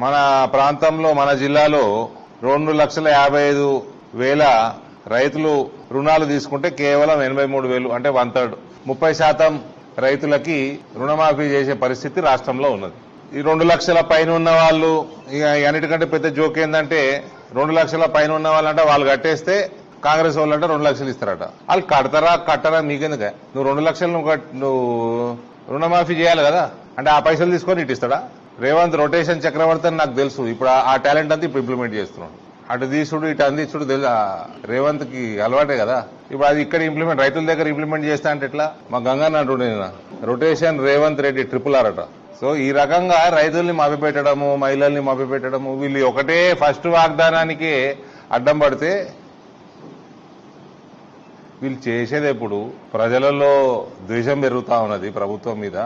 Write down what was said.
మన ప్రాంతంలో మన జిల్లాలో 2,55,000 రైతులు రుణాలు తీసుకుంటే కేవలం 83,000 అంటే 1/3 30% రైతులకి రుణమాఫీ చేసే పరిస్థితి రాష్ట్రంలో ఉన్నది. ఈ 2 లక్షల పైన ఉన్న వాళ్ళు ఇక అన్నిటికంటే పెద్ద జోక్ ఏంటంటే 2 లక్షల పైన ఉన్న వాళ్ళంటే వాళ్ళు కట్టేస్తే కాంగ్రెస్ వాళ్ళు అంటే 2 లక్షలు ఇస్తారట. వాళ్ళు కట్టరా మీకెందుక? నువ్వు 2 లక్షలు నువ్వు రుణమాఫీ చేయాలి కదా, అంటే ఆ పైసలు తీసుకొని ఇటు ఇస్తాడా? రేవంత్ రొటేషన్ చక్రవర్తి అని నాకు తెలుసు. ఇప్పుడు ఆ టాలెంట్ అంతా ఇప్పుడు ఇంప్లిమెంట్ చేస్తున్నాడు. అటు తీసుడు ఇటు అందించుడు రేవంత్ కి అలవాటే కదా. ఇప్పుడు అది ఇక్కడ ఇంప్లిమెంట్ రైతుల దగ్గర ఇంప్లిమెంట్ చేస్తా అంటే ఎట్లా? మా గంగన్న అంటుండే రొటేషన్ రేవంత్ రెడ్డి RRR అట. సో ఈ రకంగా రైతుల్ని మభ్యపెట్టడము, మహిళల్ని మభ్యపెట్టడము, వీళ్ళు ఒకటే ఫస్ట్ వాగ్దానానికి అడ్డం పడితే వీళ్ళు చేసేది ఎప్పుడు? ప్రజలలో ద్వేషం పెరుగుతా ఉన్నది ప్రభుత్వం మీద.